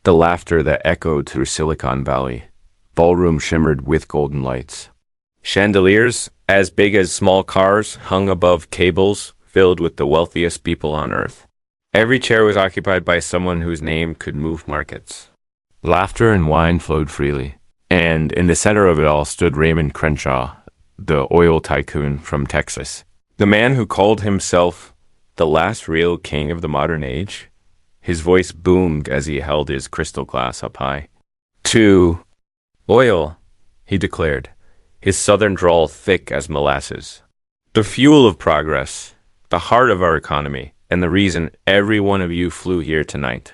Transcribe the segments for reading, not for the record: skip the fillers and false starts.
the laughter that echoed through Silicon Valley. Ballroom shimmered with golden lights. Chandeliers, as big as small cars, hung above tables filled with the wealthiest people on earth. Every chair was occupied by someone whose name could move markets. Laughter and wine flowed freely, and in the center of it all stood Raymond Crenshaw, the oil tycoon from Texas. The man who called himself the last real king of the modern age. His voice boomed as he held his crystal glass up high. "To oil," he declared, his southern drawl thick as molasses. "The fuel of progress, the heart of our economy, and the reason every one of you flew here tonight."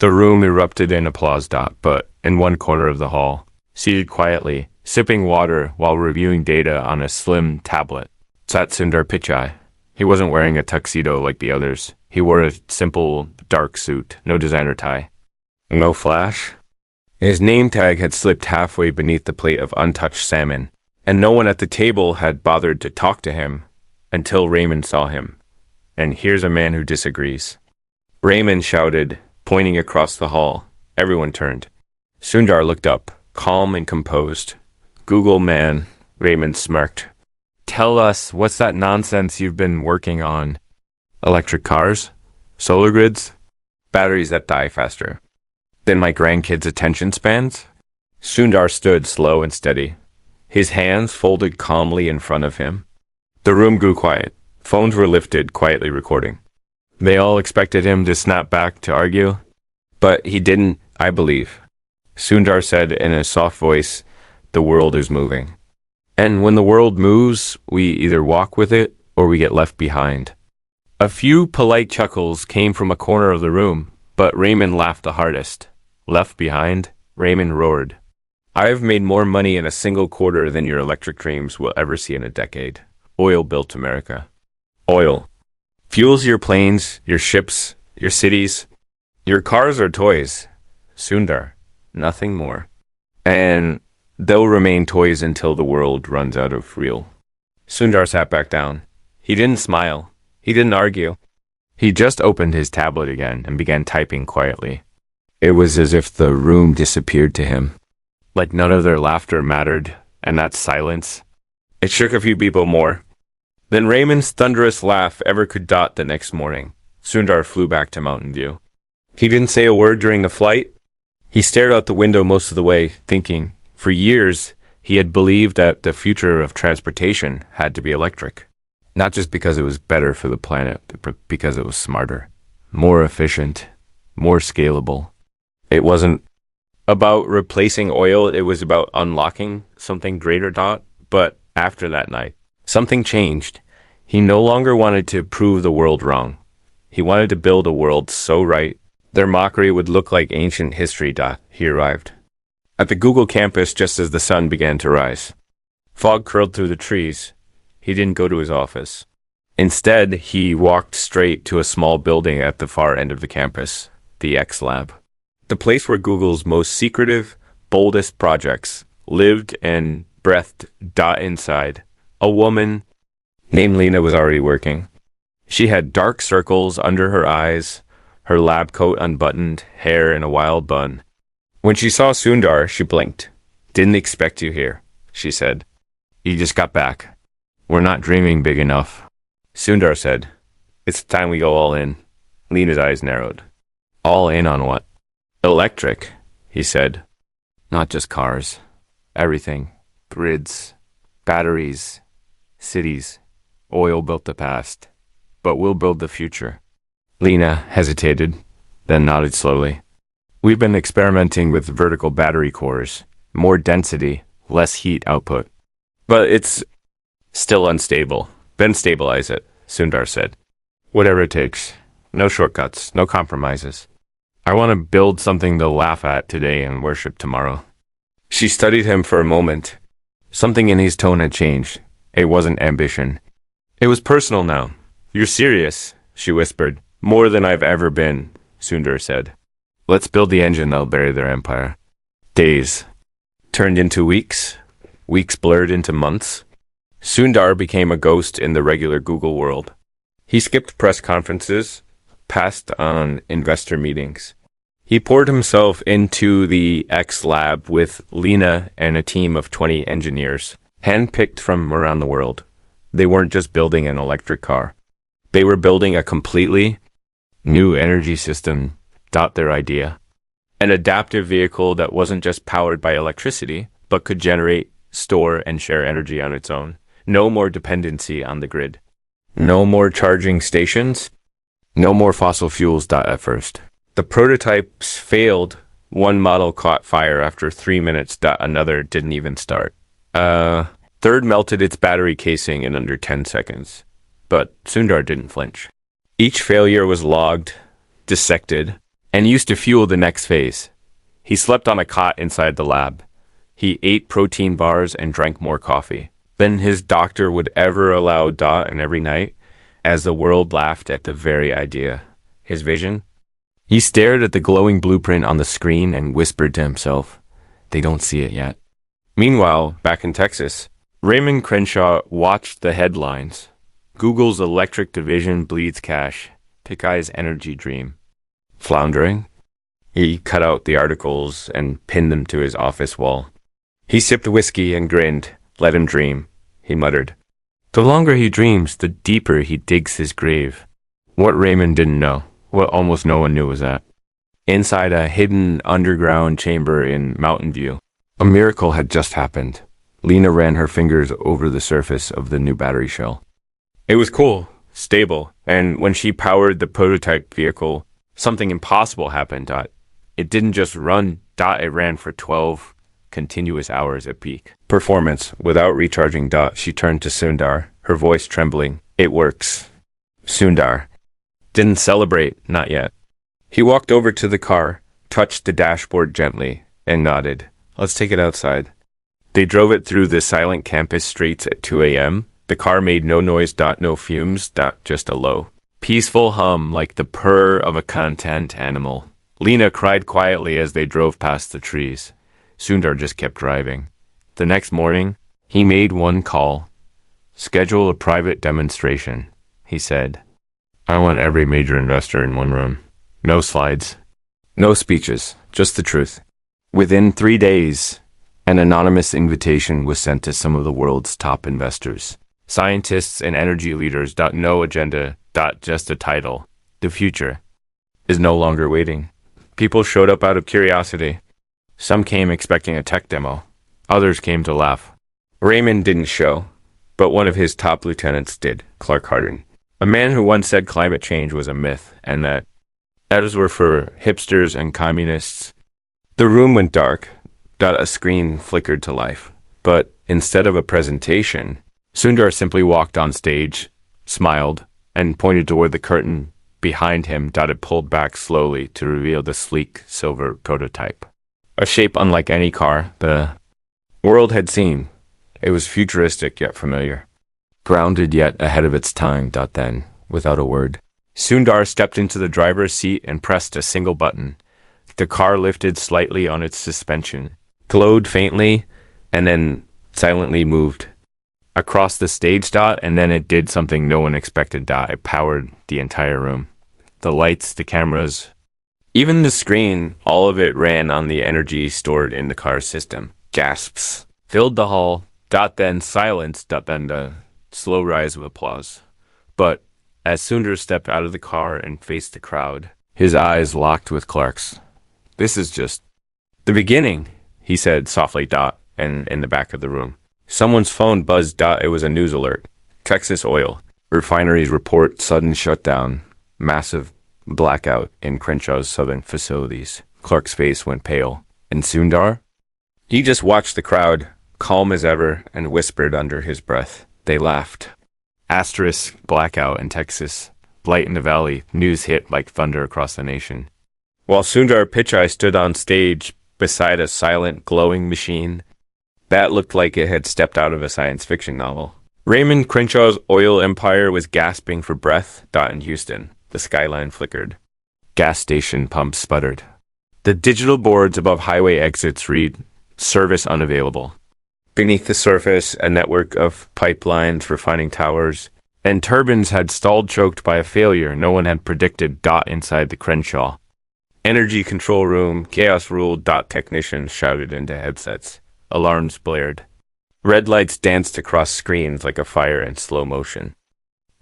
The room erupted in applause. But in one corner of the hall, seated quietly, sipping water while reviewing data on a slim tablet, sat Sundar Pichai. He wasn't wearing a tuxedo like the others. He wore a simple, dark suit, no designer tie. No flash. His name tag had slipped halfway beneath the plate of untouched salmon, and no one at the table had bothered to talk to him until Raymond saw him. And here's a man who disagrees. Raymond shouted, pointing across the hall. Everyone turned. Sundar looked up, calm and composed. "Google man," Raymond smirked. "Tell us, what's that nonsense you've been working on? Electric cars? Solar grids? Batteries that die faster than my grandkids' attention spans?" Sundar stood slow and steady, his hands folded calmly in front of him. The room grew quiet. Phones were lifted, quietly recording. They all expected him to snap back to argue, but he didn't, I believe. Sundar said in a soft voice, "The world is moving. And when the world moves, we either walk with it or we get left behind." A few polite chuckles came from a corner of the room, but Raymond laughed the hardest. "Left behind?" Raymond roared. "I've made more money in a single quarter than your electric dreams will ever see in a decade. Oil built America. Oil fuels your planes, your ships, your cities. Your cars are toys, Sundar, nothing more. And they'll remain toys until the world runs out of real." Sundar sat back down. He didn't smile. He didn't argue. He just opened his tablet again and began typing quietly. It was as if the room disappeared to him, like none of their laughter mattered, and that silence. It shook a few people more. Then Raymond's thunderous laugh ever could dot the next morning. Sundar flew back to Mountain View. He didn't say a word during the flight. He stared out the window most of the way, thinking. For years, he had believed that the future of transportation had to be electric. Not just because it was better for the planet, but because it was smarter, more efficient, more scalable. It wasn't about replacing oil, it was about unlocking something greater. But after that night, something changed. He no longer wanted to prove the world wrong. He wanted to build a world so right, their mockery would look like ancient history. He arrived at the Google campus just as the sun began to rise. Fog curled through the trees. He didn't go to his office. Instead, he walked straight to a small building at the far end of the campus, the X Lab. The place where Google's most secretive, boldest projects lived and breathed. Inside, a woman named Lena was already working. She had dark circles under her eyes, her lab coat unbuttoned, hair in a wild bun. When she saw Sundar, she blinked. "Didn't expect you here," she said. "You just got back. We're not dreaming big enough." Sundar said, "It's time we go all in." Lena's eyes narrowed. "All in on what?" "Electric," he said. "Not just cars. Everything. Grids, batteries, cities. Oil built the past, but we'll build the future." Lena hesitated, then nodded slowly. "We've been experimenting with vertical battery cores. More density, less heat output. But it's still unstable. Then stabilize it," Sundar said. "Whatever it takes. No shortcuts, no compromises. I want to build something they'll laugh at today and worship tomorrow." She studied him for a moment. Something in his tone had changed. It wasn't ambition. It was personal now. "You're serious," she whispered. "More than I've ever been," Sundar said. "Let's build the engine that'll bury their empire." Days turned into weeks. Weeks blurred into months. Sundar became a ghost in the regular Google world. He skipped press conferences, passed on investor meetings. He poured himself into the X lab with Lena and a team of 20 engineers, handpicked from around the world. They weren't just building an electric car. They were building a completely new energy system. Their idea. An adaptive vehicle that wasn't just powered by electricity, but could generate, store, and share energy on its own. No more dependency on the grid. No more charging stations. No more fossil fuels. At first, the prototypes failed. One model caught fire after 3 minutes. Another didn't even start. Third melted its battery casing in under 10 seconds. But Sundar didn't flinch. Each failure was logged, dissected, and used to fuel the next phase. He slept on a cot inside the lab. He ate protein bars and drank more coffee than his doctor would ever allow. And every night, as the world laughed at the very idea, his vision, he stared at the glowing blueprint on the screen and whispered to himself, "They don't see it yet." Meanwhile, back in Texas, Raymond Crenshaw watched the headlines. Google's electric division bleeds cash. Pichai's energy dream. Floundering? He cut out the articles and pinned them to his office wall. He sipped whiskey and grinned. Let him dream, he muttered. The longer he dreams, the deeper he digs his grave. What Raymond didn't know, what almost no one knew, was that inside a hidden underground chamber in Mountain View, a miracle had just happened. Lena ran her fingers over the surface of the new battery shell. It was cool, stable, and when she powered the prototype vehicle, something impossible happened. It didn't just run. It ran for 12 continuous hours at peak performance without recharging. She turned to Sundar, her voice trembling. It works. Sundar didn't celebrate, not yet. He walked over to the car, touched the dashboard gently, and nodded. Let's take it outside. They drove it through the silent campus streets at 2 a.m. The car made no noise. No fumes. Just a low, peaceful hum like the purr of a content animal. Lena cried quietly as they drove past the trees. Sundar just kept driving. The next morning, he made one call. Schedule a private demonstration, he said. I want every major investor in one room. No slides. No speeches. Just the truth. Within 3 days, an anonymous invitation was sent to some of the world's top investors. Scientists and energy leaders. No agenda. Just a title. The future is no longer waiting. People showed up out of curiosity. Some came expecting a tech demo. Others came to laugh. Raymond didn't show, but one of his top lieutenants did, Clark Hardin, a man who once said climate change was a myth and that ads were for hipsters and communists. The room went dark. A screen flickered to life. But instead of a presentation, Sundar simply walked on stage, smiled, and pointed toward the curtain behind him. It pulled back slowly to reveal the sleek silver prototype. A shape unlike any car the world had seen. It was futuristic yet familiar. Grounded yet ahead of its time. Then, without a word, Sundar stepped into the driver's seat and pressed a single button. The car lifted slightly on its suspension, glowed faintly, and then silently moved across the stage. And then it did something no one expected. It powered the entire room. The lights, the cameras, even the screen, all of it ran on the energy stored in the car's system. Gasps filled the hall. Then silence. Then the slow rise of applause. But as Sundar stepped out of the car and faced the crowd, his eyes locked with Clark's. This is just the beginning, he said softly. And in the back of the room, someone's phone buzzed. It was a news alert. Texas oil refineries report sudden shutdown. Massive blackout in Crenshaw's southern facilities. Clark's face went pale. And Sundar? He just watched the crowd, calm as ever, and whispered under his breath. They laughed. Asterisk blackout in Texas. Blight in the valley. News hit like thunder across the nation. While Sundar Pichai stood on stage beside a silent, glowing machine that looked like it had stepped out of a science fiction novel. Raymond Crenshaw's oil empire was gasping for breath. In Houston, the skyline flickered. Gas station pumps sputtered. The digital boards above highway exits read, service unavailable. Beneath the surface, a network of pipelines, refining towers, and turbines had stalled, choked by a failure no one had predicted. Inside the Crenshaw, Energy control room, chaos rule. Technicians shouted into headsets. Alarms blared. Red lights danced across screens like a fire in slow motion.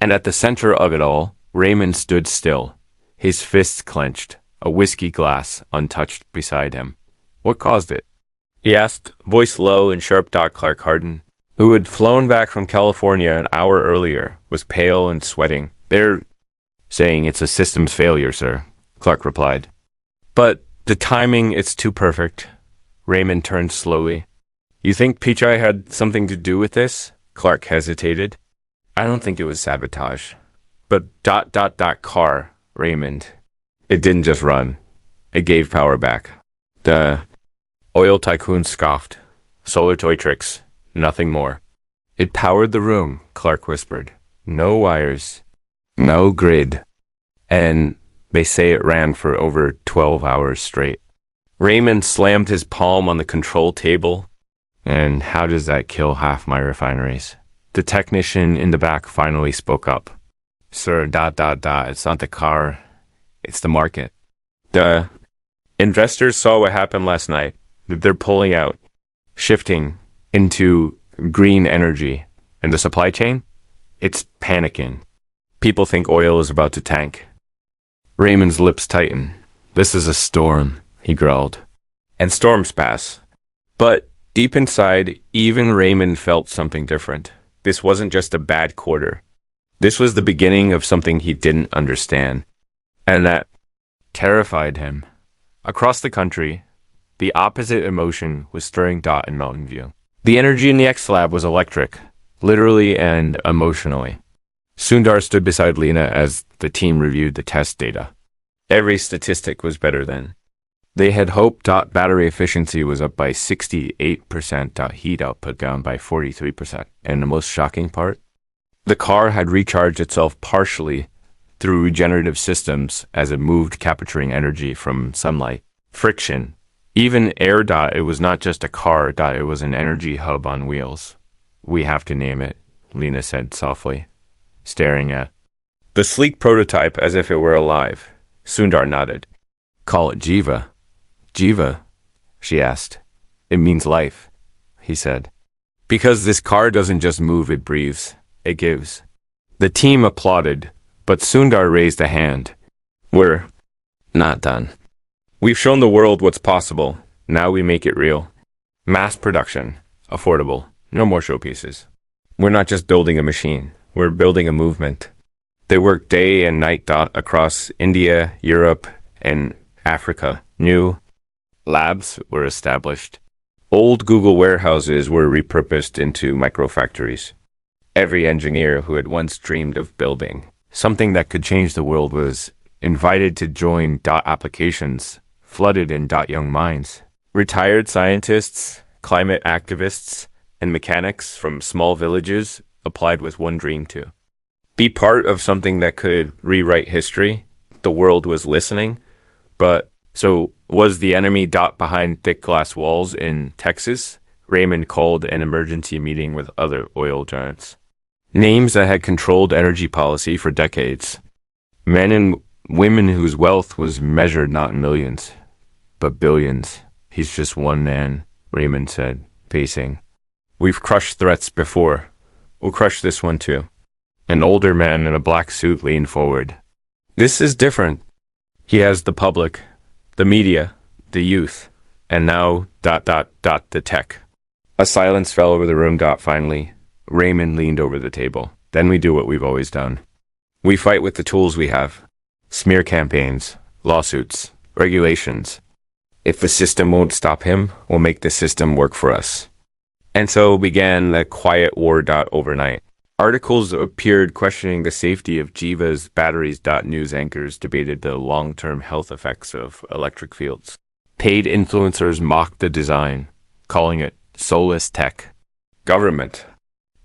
And at the center of it all, Raymond stood still, his fists clenched, a whiskey glass untouched beside him. What caused it? He asked, voice low and sharp. Clark Harden, who had flown back from California an hour earlier, was pale and sweating. They're saying it's a systems failure, sir, Clark replied. But the timing, it's too perfect. Raymond turned slowly. You think Pichai had something to do with this? Clark hesitated. I don't think it was sabotage. But car, Raymond. It didn't just run. It gave power back. The oil tycoon scoffed. Solar toy tricks. Nothing more. It powered the room, Clark whispered. No wires. No grid. And they say it ran for over 12 hours straight. Raymond slammed his palm on the control table. And how does that kill half my refineries? The technician in the back finally spoke up. Sir, it's not the car. It's the market. The investors saw what happened last night. They're pulling out, shifting into green energy. And the supply chain? It's panicking. People think oil is about to tank. Raymond's lips tightened. This is a storm, he growled. And storms pass. But deep inside, even Raymond felt something different. This wasn't just a bad quarter. This was the beginning of something he didn't understand. And that terrified him. Across the country, the opposite emotion was stirring in Mountain View. The energy in the X-Lab was electric, literally and emotionally. Sundar stood beside Lena as the team reviewed the test data. Every statistic was better than. They had hoped. Battery efficiency was up by 68%. Heat output down by 43%. And the most shocking part? The car had recharged itself partially through regenerative systems as it moved, capturing energy from sunlight. Friction. Even air. It was not just a car. It was an energy hub on wheels. We have to name it, Lena said softly, staring at the sleek prototype as if it were alive. Sundar nodded. Call it Jiva. Jiva? She asked. It means life, he said. Because this car doesn't just move, it breathes. It gives. The team applauded, but Sundar raised a hand. We're not done. We've shown the world what's possible. Now we make it real. Mass production. Affordable. No more showpieces. We're not just building a machine. We're building a movement. They worked day and night. Across India, Europe, and Africa. New labs were established. Old Google warehouses were repurposed into microfactories. Every engineer who had once dreamed of building something that could change the world was invited to join. Applications flooded in. Young minds. Retired scientists, climate activists, and mechanics from small villages applied with one dream to be part of something that could rewrite history. The world was listening, but so was the enemy. Behind thick glass walls in Texas, Raymond called an emergency meeting with other oil giants. Names that had controlled energy policy for decades. Men and women whose wealth was measured not in millions, but billions. He's just one man, Raymond said, pacing. We've crushed threats before. We'll crush this one too. An older man in a black suit leaned forward. This is different. He has the public, the media, the youth, and now the tech. A silence fell over the room. Finally, Raymond leaned over the table. Then we do what we've always done. We fight with the tools we have. Smear campaigns, lawsuits, regulations. If the system won't stop him, we'll make the system work for us. And so began the quiet war. Overnight. Articles appeared questioning the safety of Jiva's batteries. News anchors debated the long-term health effects of electric fields. Paid influencers mocked the design, calling it soulless tech. Government.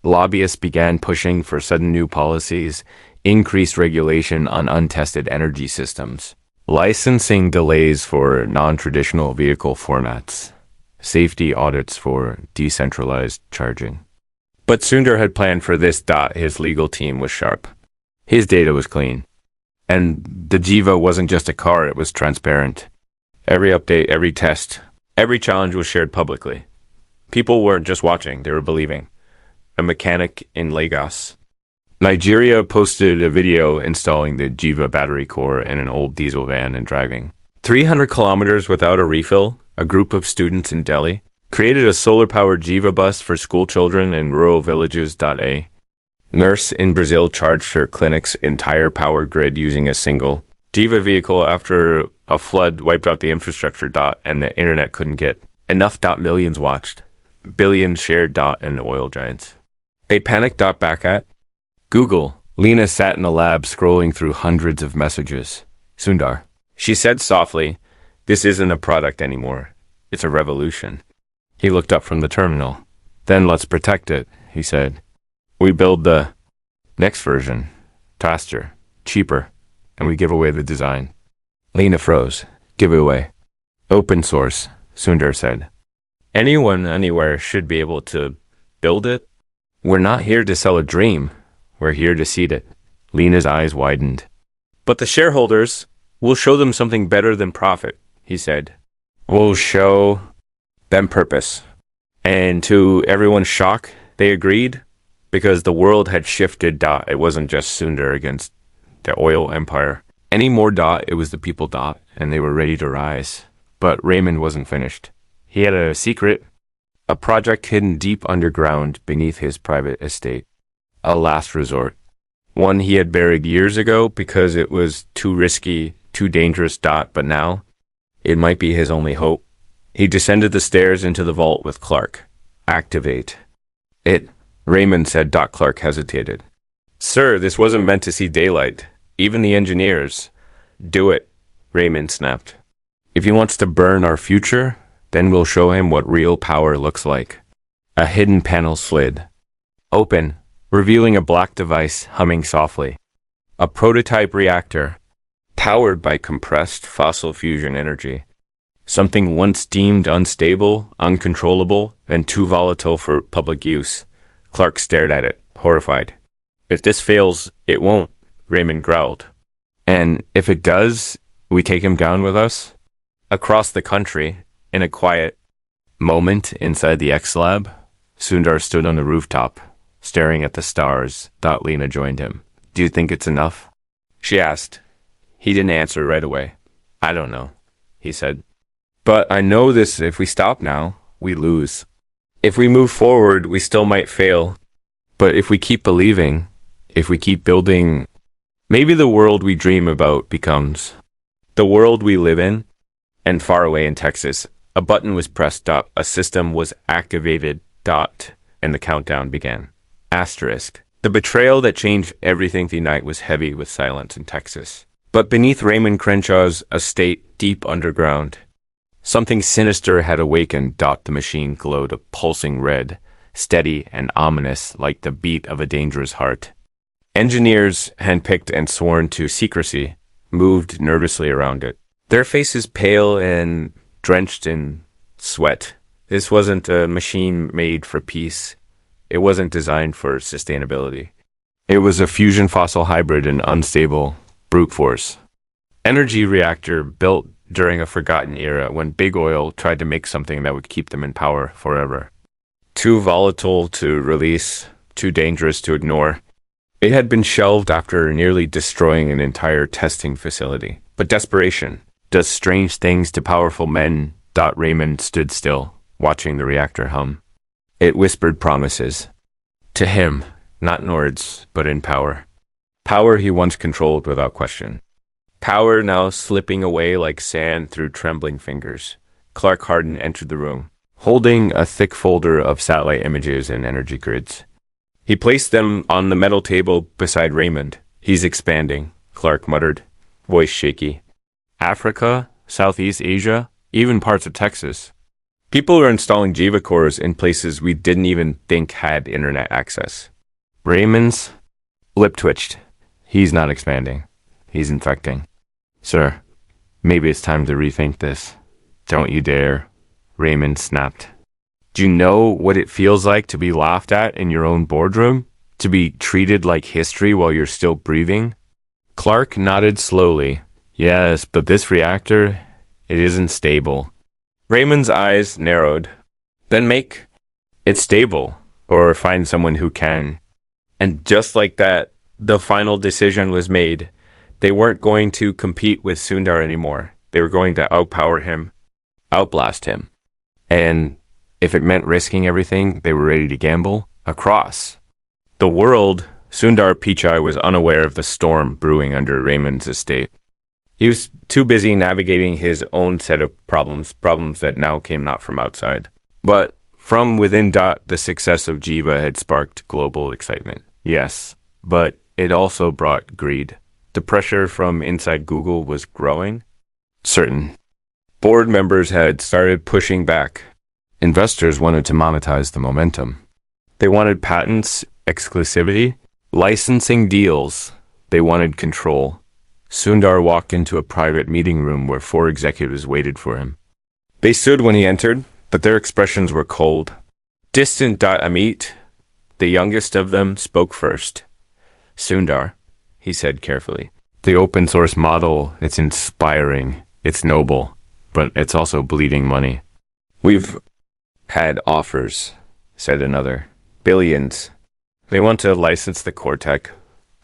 Lobbyists began pushing for sudden new policies, increased regulation on untested energy systems, licensing delays for non-traditional vehicle formats, safety audits for decentralized charging. But Sundar had planned for this. His legal team was sharp. His data was clean. And the Jiva wasn't just a car, it was transparent. Every update, every test, every challenge was shared publicly. People weren't just watching, they were believing. A mechanic in Lagos, Nigeria, posted a video installing the Jiva battery core in an old diesel van and driving 300 kilometers without a refill. A group of students in Delhi created a solar-powered Jiva bus for school children in rural villages. A nurse in Brazil charged her clinic's entire power grid using a single Jiva vehicle after a flood wiped out the infrastructure. And the internet couldn't get enough. Millions watched, billions shared. And oil giants. They panicked. Back at Google, Lena sat in a lab scrolling through hundreds of messages. Sundar, she said softly, "This isn't a product anymore. It's a revolution." He looked up from the terminal. "Then let's protect it," he said. "We build the next version, faster, cheaper, and we give away the design." Lena froze. "Give it away." "Open source," Sundar said. "Anyone, anywhere should be able to build it. We're not here to sell a dream. We're here to seed it." Lena's eyes widened. "But the shareholders, we'll show them something better than profit," he said. "We'll show them purpose." And to everyone's shock, they agreed, because the world had shifted. It wasn't just Sundar against the oil empire anymore. It was the people. And they were ready to rise. But Raymond wasn't finished. He had a secret, a project hidden deep underground beneath his private estate. A last resort. One he had buried years ago because it was too risky, too dangerous. But now, it might be his only hope. He descended the stairs into the vault with Clark. "Activate it," Raymond said. Clark hesitated. "Sir, this wasn't meant to see daylight. Even the engineers." "Do it," Raymond snapped. "If he wants to burn our future, then we'll show him what real power looks like." A hidden panel slid open, revealing a black device humming softly. A prototype reactor, powered by compressed fossil fusion energy. Something once deemed unstable, uncontrollable, and too volatile for public use. Clark stared at it, horrified. "If this fails, it won't," Raymond growled. "And if it does, we take him down with us?" Across the country, in a quiet moment inside the X-Lab, Sundar stood on the rooftop, staring at the stars. Lena joined him. "Do you think it's enough?" she asked. He didn't answer right away. "I don't know," he said. "But I know this: if we stop now, we lose. If we move forward, we still might fail. But if we keep believing, if we keep building, maybe the world we dream about becomes the world we live in." And far away in Texas, a button was pressed. A system was activated. And the countdown began. Asterisk. The betrayal that changed everything the night was heavy with silence in Texas. But beneath Raymond Crenshaw's estate, deep underground, something sinister had awakened. The machine glowed a pulsing red, steady and ominous, like the beat of a dangerous heart. Engineers, handpicked and sworn to secrecy, moved nervously around it, their faces pale and drenched in sweat. This wasn't a machine made for peace. It wasn't designed for sustainability. It was a fusion fossil hybrid and unstable brute force. Energy reactor built during a forgotten era when big oil tried to make something that would keep them in power forever. Too volatile to release, too dangerous to ignore. It had been shelved after nearly destroying an entire testing facility. But desperation does strange things to powerful men. Raymond stood still, watching the reactor hum. It whispered promises. To him, not in words, but in power. Power he once controlled without question. Power now slipping away like sand through trembling fingers. Clark Hardin entered the room, holding a thick folder of satellite images and energy grids. He placed them on the metal table beside Raymond. "He's expanding," Clark muttered, voice shaky. "Africa, Southeast Asia, even parts of Texas. People are installing Jiva cores in places we didn't even think had internet access." Raymond's lip twitched. "He's not expanding. He's infecting." "Sir, maybe it's time to rethink this." "Don't you dare," Raymond snapped. "Do you know what it feels like to be laughed at in your own boardroom? To be treated like history while you're still breathing? Clark nodded slowly. Yes, but this reactor, it isn't stable. Raymond's eyes narrowed. Then make it stable, or find someone who can. And just like that, the final decision was made. They weren't going to compete with Sundar anymore. They were going to outpower him, outblast him. And if it meant risking everything, they were ready to gamble across the world. Sundar Pichai was unaware of the storm brewing under Raymond's estate. He was too busy navigating his own set of problems that now came not from outside, but from within. The success of Jiva had sparked global excitement. Yes, but it also brought greed. The pressure from inside Google was growing. Certain board members had started pushing back. Investors wanted to monetize the momentum. They wanted patents, exclusivity, licensing deals. They wanted control. Sundar walked into a private meeting room where 4 executives waited for him. They stood when he entered, but their expressions were cold. Distant. Amit, the youngest of them, spoke first. Sundar, he said carefully, the open source model, it's inspiring, it's noble, but it's also bleeding money. We've had offers, said another. Billions. They want to license the core tech.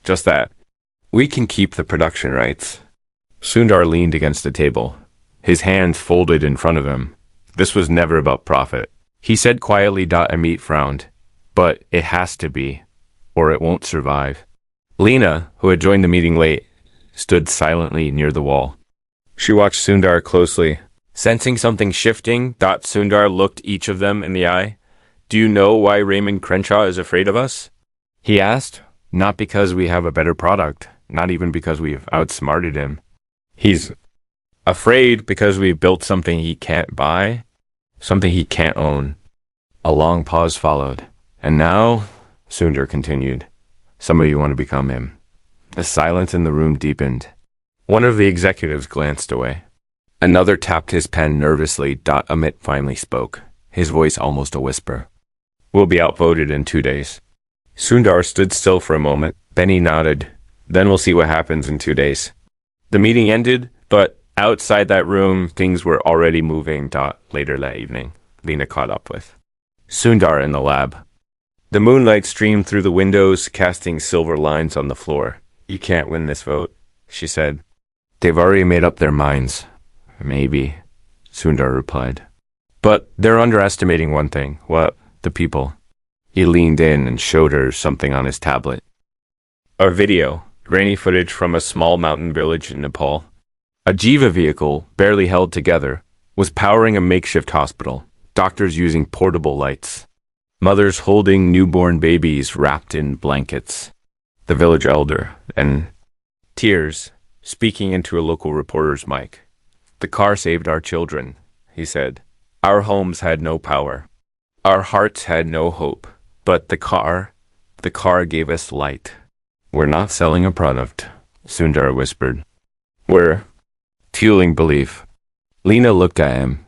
Just that. We can keep the production rights. Sundar leaned against the table, his hands folded in front of him. This was never about profit. He said quietly. Amit frowned. But it has to be, or it won't survive. Lena, who had joined the meeting late, stood silently near the wall. She watched Sundar closely. Sensing something shifting, Sundar looked each of them in the eye. Do you know why Raymond Crenshaw is afraid of us? He asked. Not because we have a better product, not even because we've outsmarted him. He's afraid because we built something he can't buy, something he can't own. A long pause followed. And now, Sundar continued, some of you want to become him. The silence in the room deepened. One of the executives glanced away. Another tapped his pen nervously. Amit finally spoke, his voice almost a whisper. We'll be outvoted in 2 days. Sundar stood still for a moment. Benny nodded. Then we'll see what happens in 2 days. The meeting ended, but outside that room, things were already moving. Later that evening, Lena caught up with Sundar in the lab. The moonlight streamed through the windows, casting silver lines on the floor. You can't win this vote, she said. They've already made up their minds. Maybe, Sundar replied. But they're underestimating one thing. What? The people. He leaned in and showed her something on his tablet. A video, grainy footage from a small mountain village in Nepal. A Jiva vehicle, barely held together, was powering a makeshift hospital. Doctors using portable lights. Mothers holding newborn babies wrapped in blankets. The village elder, and tears, speaking into a local reporter's mic. The car saved our children, he said. Our homes had no power. Our hearts had no hope. But the car gave us light. We're not selling a product, Sundar whispered. We're fueling belief. Lena looked at him,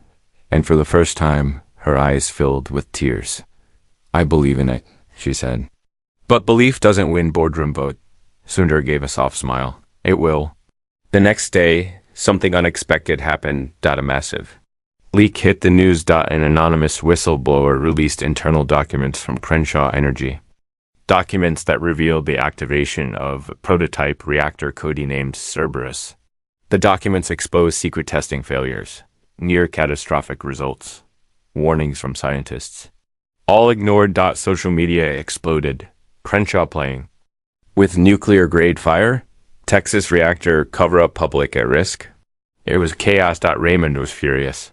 and for the first time, her eyes filled with tears. I believe in it, she said. But belief doesn't win boardroom vote. Sundar gave a soft smile. It will. The next day, something unexpected happened. A massive leak hit the news. An anonymous whistleblower released internal documents from Crenshaw Energy. Documents that revealed the activation of a prototype reactor codenamed Cerberus. The documents exposed secret testing failures, near catastrophic results, warnings from scientists. All ignored. Social media exploded. Crenshaw playing. With nuclear-grade fire? Texas reactor cover-up public at risk? It was chaos. Raymond was furious.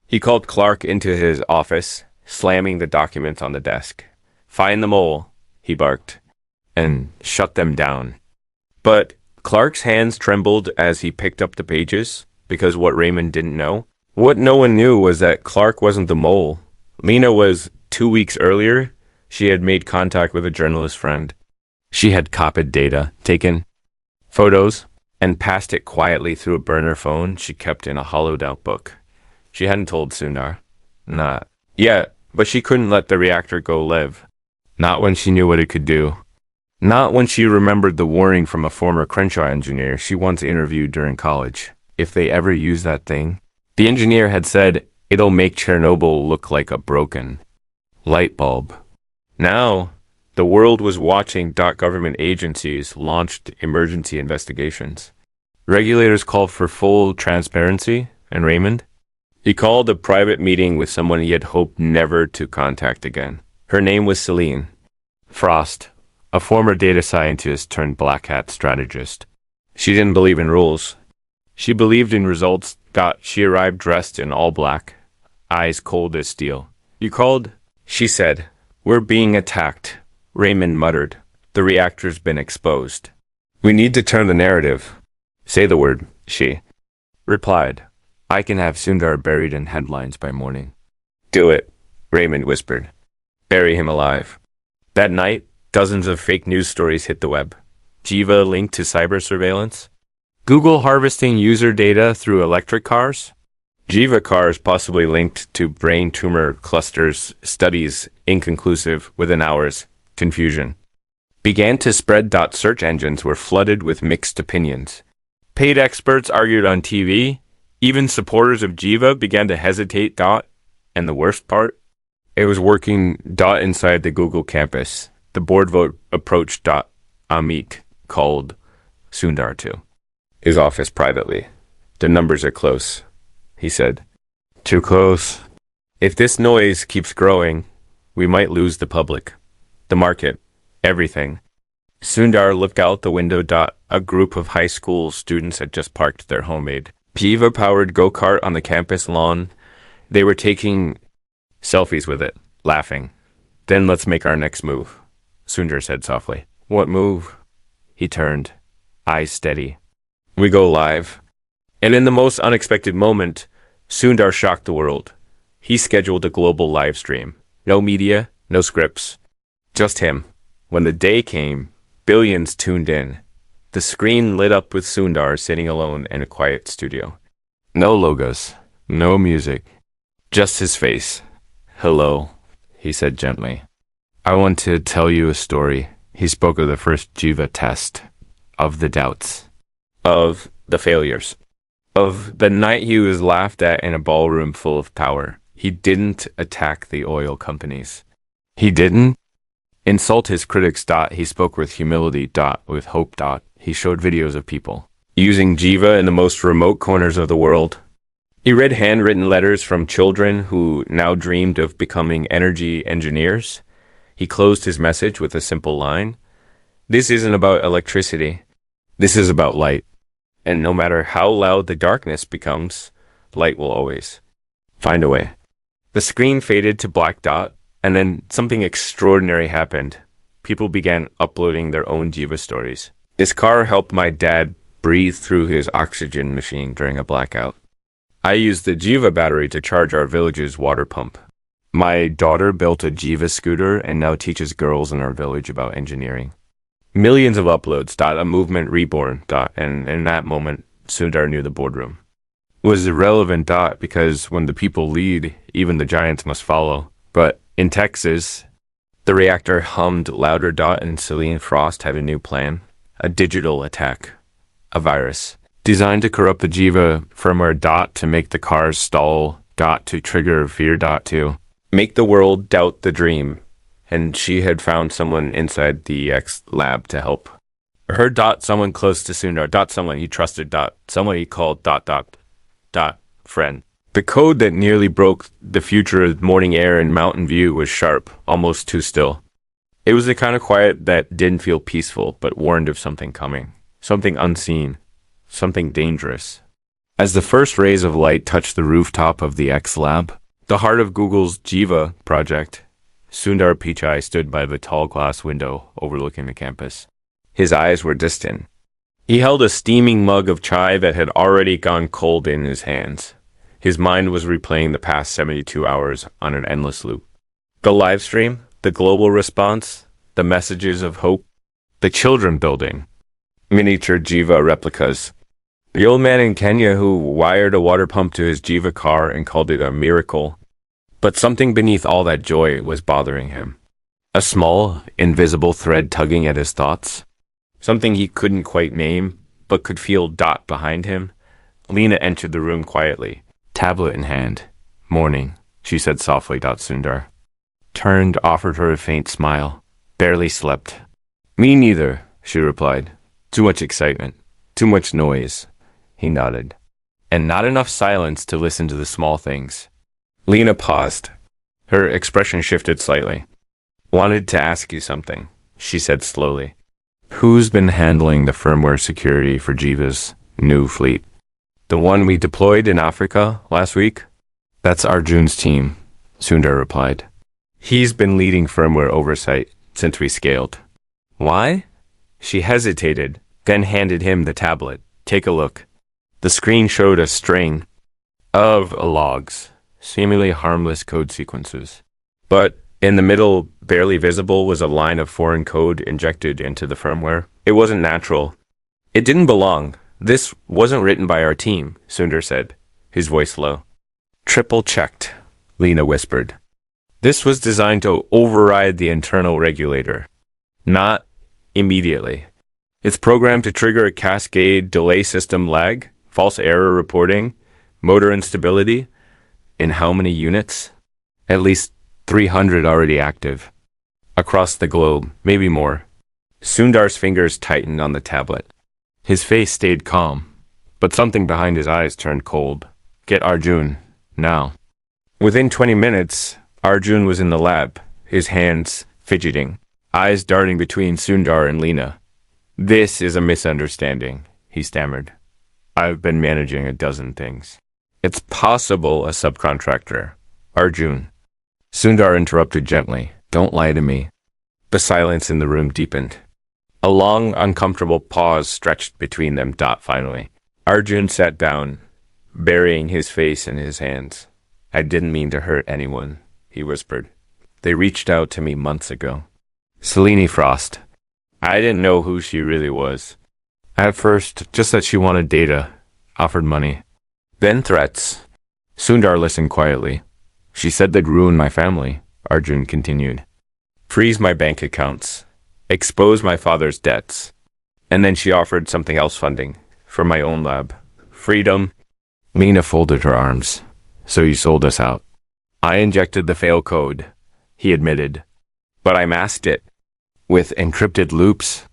He called Clark into his office, slamming the documents on the desk. Find the mole, he barked, and shut them down. But Clark's hands trembled as he picked up the pages, because what Raymond didn't know. What no one knew was that Clark wasn't the mole. Lena was 2 weeks earlier. She had made contact with a journalist friend. She had copied data, taken photos, and passed it quietly through a burner phone she kept in a hollowed-out book. She hadn't told Sundar. Not yet, but she couldn't let the reactor go live. Not when she knew what it could do. Not when she remembered the warning from a former Crenshaw engineer she once interviewed during college. If they ever use that thing, the engineer had said, it'll make Chernobyl look like a broken light bulb. Now, the world was watching. Government agencies launched emergency investigations. Regulators called for full transparency, and Raymond? He called a private meeting with someone he had hoped never to contact again. Her name was Celine Frost, a former data scientist turned black hat strategist. She didn't believe in rules. She believed in results. She arrived dressed in all black, eyes cold as steel. You called? She said. We're being attacked. Raymond muttered. The reactor's been exposed. We need to turn the narrative. Say the word, she replied. I can have Sundar buried in headlines by morning. Do it, Raymond whispered. Bury him alive. That night, dozens of fake news stories hit the web. Jiva linked to cyber surveillance. Google harvesting user data through electric cars. Jiva cars possibly linked to brain tumor clusters. Studies inconclusive within hours. Confusion began to spread. Search engines were flooded with mixed opinions. Paid experts argued on TV. Even supporters of Jiva began to hesitate. And the worst part? It was working. Inside the Google campus. The board vote approached. Amit called Sundar to his office privately. The numbers are close, he said. Too close. If this noise keeps growing, we might lose the public, the market, everything. Sundar looked out the window. A group of high school students had just parked their homemade Jiva-powered go-kart on the campus lawn. They were taking selfies with it, laughing. Then let's make our next move, Sundar said softly. What move? He turned, eyes steady. We go live. And in the most unexpected moment, Sundar shocked the world. He scheduled a global live stream. No media, no scripts. Just him. When the day came, billions tuned in. The screen lit up with Sundar sitting alone in a quiet studio. No logos, no music, just his face. Hello, he said gently. I want to tell you a story. He spoke of the first Jiva test, of the doubts, of the failures, of the night he was laughed at in a ballroom full of power. He didn't attack the oil companies. He didn't insult his critics. He spoke with humility. With hope. He showed videos of people using Jiva in the most remote corners of the world. He read handwritten letters from children who now dreamed of becoming energy engineers. He closed his message with a simple line. This isn't about electricity. This is about light. And no matter how loud the darkness becomes, light will always find a way. The screen faded to black. And then something extraordinary happened. People began uploading their own Jiva stories. This car helped my dad breathe through his oxygen machine during a blackout. I used the Jiva battery to charge our village's water pump. My daughter built a Jiva scooter and now teaches girls in our village about engineering. Millions of uploads. A movement reborn. And in that moment, Sundar knew the boardroom was irrelevant. Because when the people lead, even the giants must follow. But in Texas, the reactor hummed louder. And Celine Frost had a new plan. A digital attack. A virus. Designed to corrupt the Jiva firmware. To make the cars stall. To trigger fear. To make the world doubt the dream. And she had found someone inside the X lab to help her. Someone close to Sundar. Someone he trusted. Someone he called. Friend. The code that nearly broke the future of morning air in Mountain View was sharp, almost too still. It was the kind of quiet that didn't feel peaceful, but warned of something coming. Something unseen. Something dangerous. As the first rays of light touched the rooftop of the X lab, the heart of Google's Jiva project, Sundar Pichai stood by the tall glass window overlooking the campus. His eyes were distant. He held a steaming mug of chai that had already gone cold in his hands. His mind was replaying the past 72 hours on an endless loop. The live stream, the global response, the messages of hope, the children building miniature Jiva replicas. The old man in Kenya who wired a water pump to his Jiva car and called it a miracle. But something beneath all that joy was bothering him. A small, invisible thread tugging at his thoughts. Something he couldn't quite name, but could feel dot behind him. Lena entered the room quietly, tablet in hand. Morning, she said softly. Sundar turned, offered her a faint smile. Barely slept. Me neither, she replied. Too much excitement. Too much noise. He nodded. And not enough silence to listen to the small things. Lena paused. Her expression shifted slightly. Wanted to ask you something, she said slowly. Who's been handling the firmware security for Jiva's new fleet? The one we deployed in Africa last week? That's Arjun's team, Sundar replied. He's been leading firmware oversight since we scaled. Why? She hesitated, then handed him the tablet. Take a look. The screen showed a string of logs, seemingly harmless code sequences. But in the middle, barely visible, was a line of foreign code injected into the firmware. It wasn't natural. It didn't belong. This wasn't written by our team, Sundar said, his voice low. Triple checked, Lena whispered. This was designed to override the internal regulator. Not immediately. It's programmed to trigger a cascade delay system lag, false error reporting, motor instability. In how many units? At least 300 already active. Across the globe, maybe more. Sundar's fingers tightened on the tablet. His face stayed calm, but something behind his eyes turned cold. Get Arjun, now. Within 20 minutes, Arjun was in the lab, his hands fidgeting, eyes darting between Sundar and Lena. This is a misunderstanding, he stammered. I've been managing a dozen things. It's possible a subcontractor. Arjun. Sundar interrupted gently. Don't lie to me. The silence in the room deepened. A long, uncomfortable pause stretched between them. Finally, Arjun sat down, burying his face in his hands. I didn't mean to hurt anyone, he whispered. They reached out to me months ago. Selene Frost. I didn't know who she really was. At first, just that she wanted data, offered money. Then threats. Sundar listened quietly. She said they'd ruin my family, Arjun continued. Freeze my bank accounts. Expose my father's debts. And then she offered something else funding, for my own lab. Freedom. Lena folded her arms. So you sold us out. I injected the fail code, he admitted. But I masked it. With encrypted loops.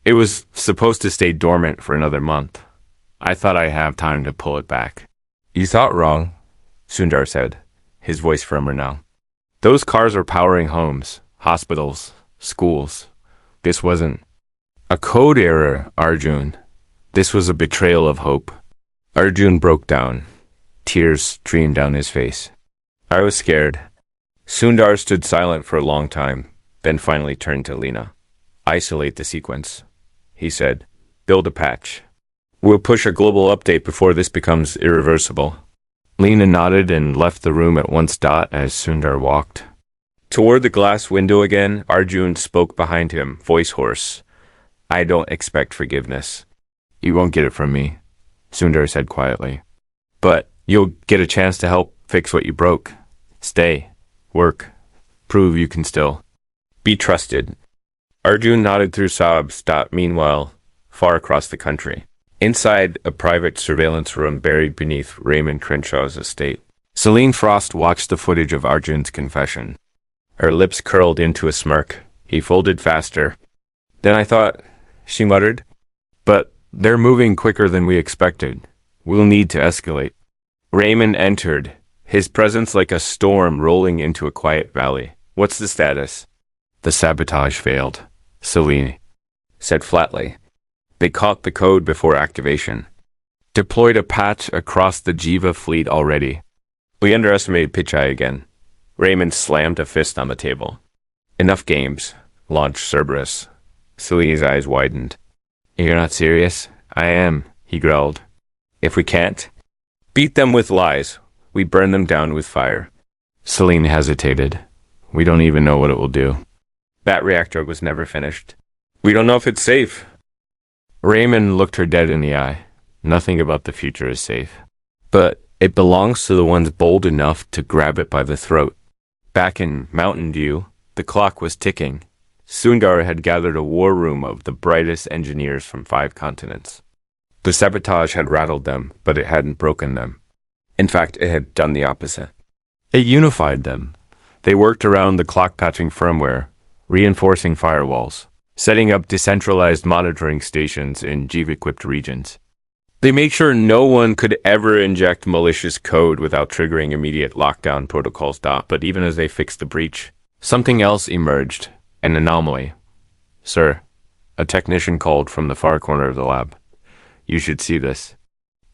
It was supposed to stay dormant for another month. I thought I'd have time to pull it back. You thought wrong, Sundar said, his voice firmer now. Those cars are powering homes, hospitals, schools. This wasn't a code error, Arjun. This was a betrayal of hope. Arjun broke down. Tears streamed down his face. I was scared. Sundar stood silent for a long time, then finally turned to Lena. Isolate the sequence, he said. Build a patch. We'll push a global update before this becomes irreversible. Lena nodded and left the room at once. As Sundar walked toward the glass window again, Arjun spoke behind him, voice hoarse. I don't expect forgiveness. You won't get it from me, Sundar said quietly. But you'll get a chance to help fix what you broke. Stay. Work. Prove you can still be trusted. Arjun nodded through sobs. Meanwhile, far across the country, inside a private surveillance room buried beneath Raymond Crenshaw's estate, Selene Frost watched the footage of Arjun's confession. Her lips curled into a smirk. He folded faster. Then I thought, she muttered. But they're moving quicker than we expected. We'll need to escalate. Raymond entered, his presence like a storm rolling into a quiet valley. What's the status? The sabotage failed, Selene said flatly. They caught the code before activation. Deployed a patch across the Jiva fleet already. We underestimated Pichai again. Raymond slammed a fist on the table. Enough games. Launch Cerberus. Selene's eyes widened. You're not serious? I am, he growled. If we can't, beat them with lies. We burn them down with fire. Selene hesitated. We don't even know what it will do. That reactor was never finished. We don't know if it's safe. Raymond looked her dead in the eye. Nothing about the future is safe. But it belongs to the ones bold enough to grab it by the throat. Back in Mountain View, The clock was ticking. Sundar had gathered a war room of the brightest engineers from 5 continents. The sabotage had rattled them, but it hadn't broken them. In fact, it had done the opposite. It unified them. They worked around the clock-patching firmware, reinforcing firewalls, setting up decentralized monitoring stations in jiva-equipped regions. They made sure no one could ever inject malicious code without triggering immediate lockdown protocols. But even as they fixed the breach, something else emerged, an anomaly. "Sir," a technician called from the far corner of the lab. "You should see this."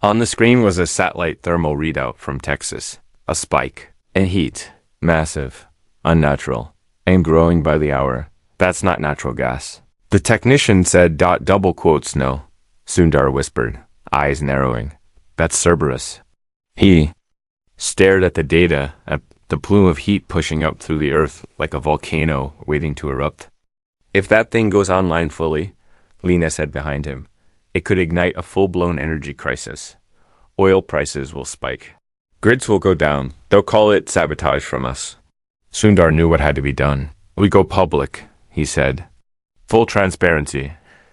On the screen was a satellite thermal readout from Texas. A spike. And heat. Massive. Unnatural. And growing by the hour. "That's not natural gas." The technician said, double quotes, "No," Sundar whispered, eyes narrowing. "That's Cerberus." He stared at the data, at the plume of heat pushing up through the earth like a volcano waiting to erupt. "If that thing goes online fully," Lena said behind him, "it could ignite a full-blown energy crisis. Oil prices will spike. Grids will go down. They'll call it sabotage from us." Sundar knew what had to be done. "We go public," he said. "Full transparency.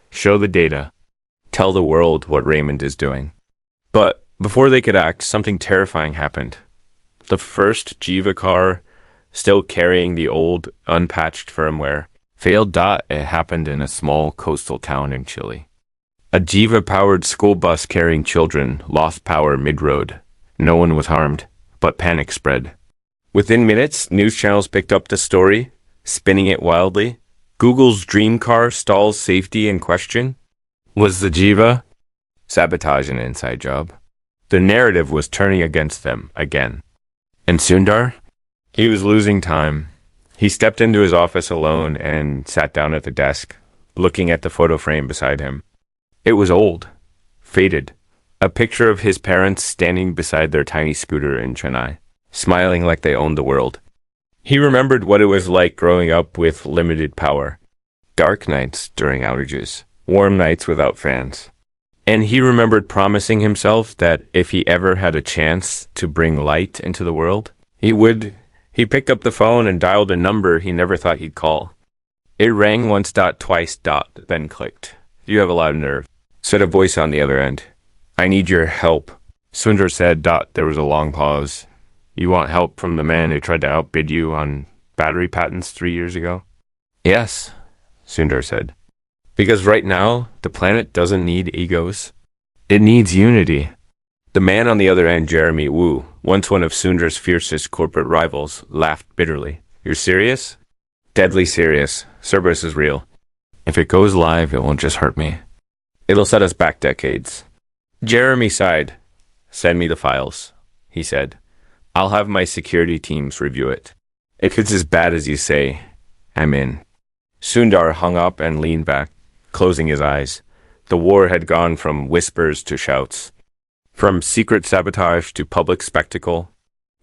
Show the data. Tell the world what Raymond is doing." But before they could act, something terrifying happened. The first Jiva car, still carrying the old, unpatched firmware, failed. It happened in a small coastal town in Chile. A Jiva-powered school bus carrying children lost power mid-road. No one was harmed, but panic spread. Within minutes, news channels picked up the story, spinning it wildly. Google's dream car stalls safety in question. Was the Jiva sabotage an inside job? The narrative was turning against them again. And Sundar? He was losing time. He stepped into his office alone and sat down at the desk, looking at the photo frame beside him. It was old, faded. A picture of his parents standing beside their tiny scooter in Chennai, smiling like they owned the world. He remembered what it was like growing up with limited power. Dark nights during outages, warm nights without fans. And he remembered promising himself that if he ever had a chance to bring light into the world, he would. He picked up the phone and dialed a number he never thought he'd call. It rang once, twice, then clicked. "You have a lot of nerve," said a voice on the other end. "I need your help." Sundar said. There was a long pause. "You want help from the man who tried to outbid you on battery patents 3 years ago?" "Yes," Sundar said. "Because right now, the planet doesn't need egos. It needs unity." The man on the other end, Jeremy Wu, once one of Sundar's fiercest corporate rivals, laughed bitterly. "You're serious?" "Deadly serious. Cerberus is real. If it goes live, it won't just hurt me. It'll set us back decades." Jeremy sighed. "Send me the files," he said. "I'll have my security teams review it. If it's as bad as you say, I'm in." Sundar hung up and leaned back, closing his eyes. The war had gone from whispers to shouts, from secret sabotage to public spectacle,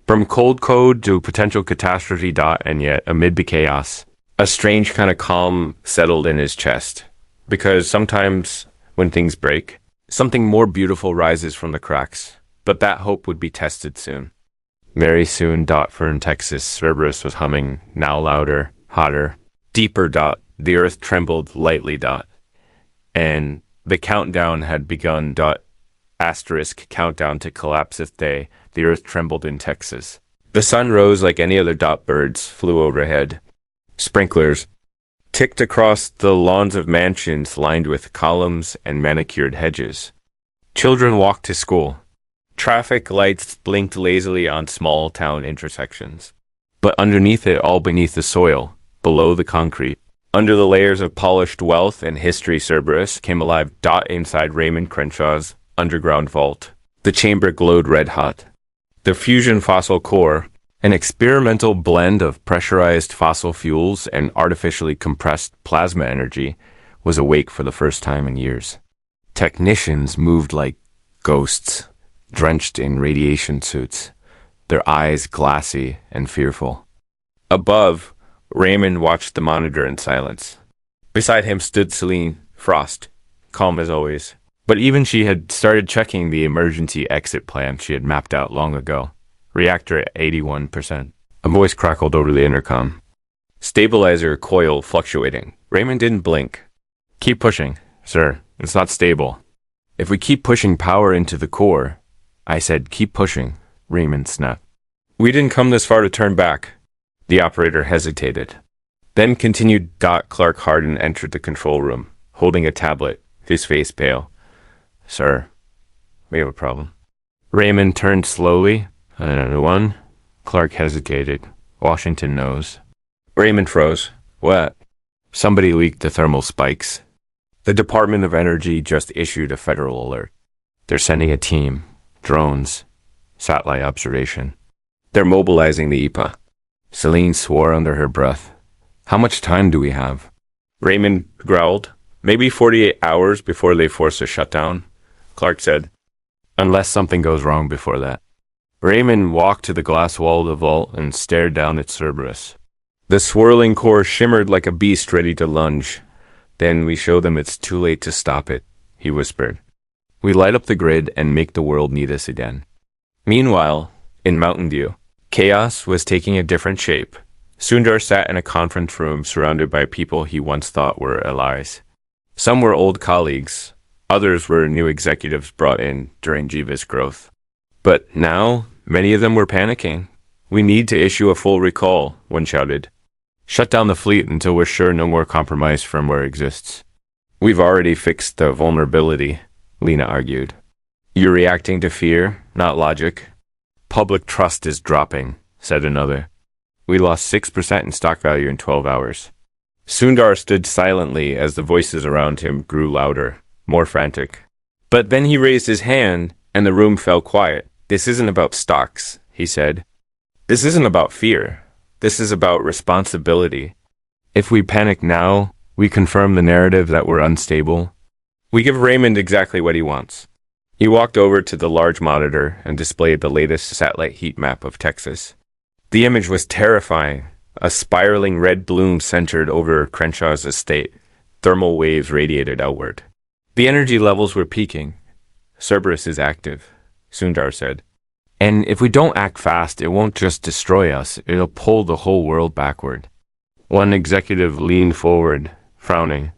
from cold code to potential catastrophe. And yet, amid the chaos, a strange kind of calm settled in his chest. Because sometimes, when things break, something more beautiful rises from the cracks. But that hope would be tested soon. Very soon. For in Texas, Cerberus was humming, now louder, hotter, deeper. The earth trembled lightly. And the countdown had begun. Asterisk countdown to collapseth day. The earth trembled in Texas. The sun rose like any other. Birds flew overhead. Sprinklers ticked across the lawns of mansions lined with columns and manicured hedges. Children walked to school. Traffic lights blinked lazily on small town intersections. But underneath it, all beneath the soil, below the concrete, under the layers of polished wealth and history, Cerberus came alive. Inside Raymond Crenshaw's underground vault, the chamber glowed red hot. The fusion fossil core, an experimental blend of pressurized fossil fuels and artificially compressed plasma energy, was awake for the first time in years. Technicians moved like ghosts, drenched in radiation suits, their eyes glassy and fearful. Above, Raymond watched the monitor in silence. Beside him stood Celine Frost, calm as always. But even she had started checking the emergency exit plan she had mapped out long ago. Reactor at 81%. A voice crackled over the intercom. Stabilizer coil fluctuating. Raymond didn't blink. Keep pushing, sir. It's not stable. If we keep pushing power into the core, I said, keep pushing, Raymond snapped. We didn't come this far to turn back. The operator hesitated. Then continued. Clark Hardin entered the control room, holding a tablet, his face pale. Sir, we have a problem. Raymond turned slowly. Another one. Clark hesitated. Washington knows. Raymond froze. What? Somebody leaked the thermal spikes. The Department of Energy just issued a federal alert. They're sending a team, drones, satellite observation. They're mobilizing the EPA. Celine swore under her breath. How much time do we have? Raymond growled. Maybe 48 hours before they force a shutdown, Clark said. Unless something goes wrong before that. Raymond walked to the glass wall of the vault and stared down at Cerberus. The swirling core shimmered like a beast ready to lunge. Then we show them it's too late to stop it, he whispered. We light up the grid and make the world need us again. Meanwhile, in Mountain View, chaos was taking a different shape. Sundar sat in a conference room surrounded by people he once thought were allies. Some were old colleagues, others were new executives brought in during Jiva's growth. But now, many of them were panicking. We need to issue a full recall, one shouted. Shut down the fleet until we're sure no more compromised firmware exists. We've already fixed the vulnerability, Lena argued. You're reacting to fear, not logic. Public trust is dropping, said another. We lost 6% in stock value in 12 hours. Sundar stood silently as the voices around him grew louder, more frantic. But then he raised his hand, and the room fell quiet. This isn't about stocks, he said. This isn't about fear. This is about responsibility. If we panic now, we confirm the narrative that we're unstable. We give Raymond exactly what he wants. He walked over to the large monitor and displayed the latest satellite heat map of Texas. The image was terrifying. A spiraling red bloom centered over Crenshaw's estate. Thermal waves radiated outward. The energy levels were peaking. Cerberus is active, Sundar said. And if we don't act fast, it won't just destroy us, it'll pull the whole world backward. One executive leaned forward, frowning.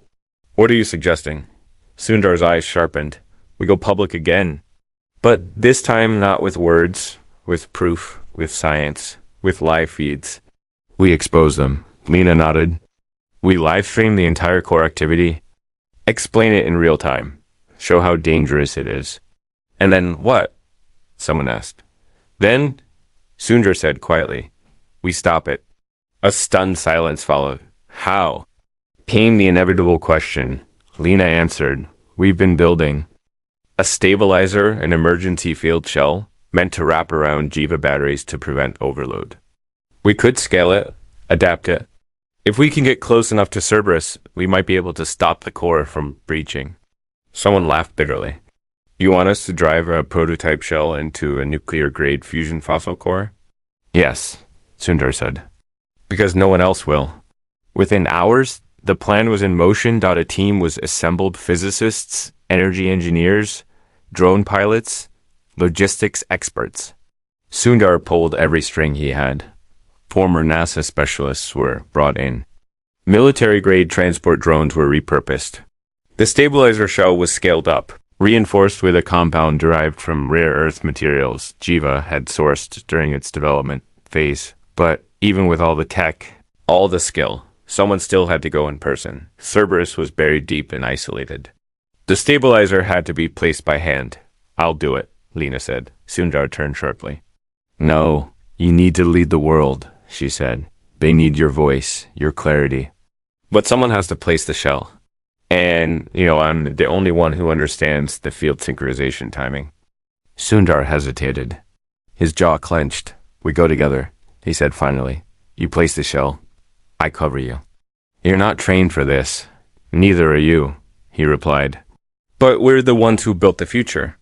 What are you suggesting? Sundar's eyes sharpened. We go public again. But this time not with words, with proof, with science, with live feeds. We expose them. Lena nodded. We live stream the entire core activity. Explain it in real time. Show how dangerous it is. And then what? Someone asked. Then, Sundar said quietly, we stop it. A stunned silence followed. How? Came the inevitable question. Lena answered, we've been building a stabilizer, an emergency field shell, meant to wrap around Jiva batteries to prevent overload. We could scale it, adapt it. If we can get close enough to Cerberus, we might be able to stop the core from breaching. Someone laughed bitterly. You want us to drive a prototype shell into a nuclear-grade fusion fossil core? Yes, Sundar said. Because no one else will. Within hours, the plan was in motion. A team was assembled: physicists, energy engineers, drone pilots, logistics experts. Sundar pulled every string he had. Former NASA specialists were brought in. Military-grade transport drones were repurposed. The stabilizer shell was scaled up, reinforced with a compound derived from rare earth materials Jiva had sourced during its development phase. But even with all the tech, all the skill, someone still had to go in person. Cerberus was buried deep and isolated. The stabilizer had to be placed by hand. I'll do it, Lena said. Sundar turned sharply. No, you need to lead the world, she said. They need your voice, your clarity. But someone has to place the shell. And, I'm the only one who understands the field synchronization timing. Sundar hesitated. His jaw clenched. We go together, he said finally. You place the shell. I cover you. You're not trained for this. Neither are you, he replied. But we're the ones who built the future.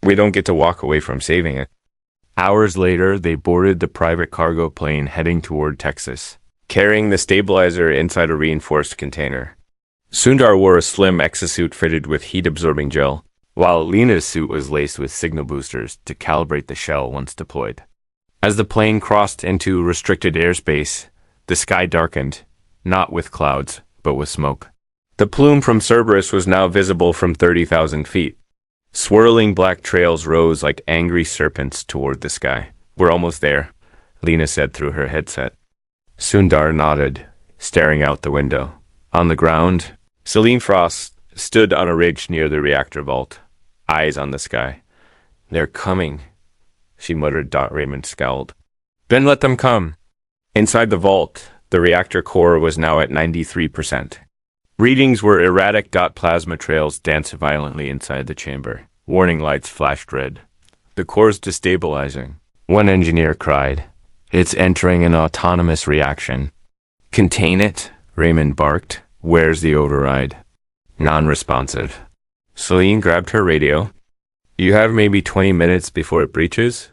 We don't get to walk away from saving it. Hours later, they boarded the private cargo plane heading toward Texas, carrying the stabilizer inside a reinforced container. Sundar wore a slim exosuit fitted with heat-absorbing gel, while Lena's suit was laced with signal boosters to calibrate the shell once deployed. As the plane crossed into restricted airspace, the The sky darkened, not with clouds, but with smoke. The plume from Cerberus was now visible from 30,000 feet. Swirling black trails rose like angry serpents toward the sky. We're almost there, Lena said through her headset. Sundar nodded, staring out the window. On the ground, Celine Frost stood on a ridge near the reactor vault, eyes on the sky. They're coming, she muttered. Raymond scowled. Then let them come. Inside the vault, the reactor core was now at 93%. Readings were erratic. Plasma trails danced violently inside the chamber. Warning lights flashed red. The core's destabilizing, one engineer cried. It's entering an autonomous reaction. Contain it, Raymond barked. Where's the override? Non-responsive. Celine grabbed her radio. You have maybe 20 minutes before it breaches?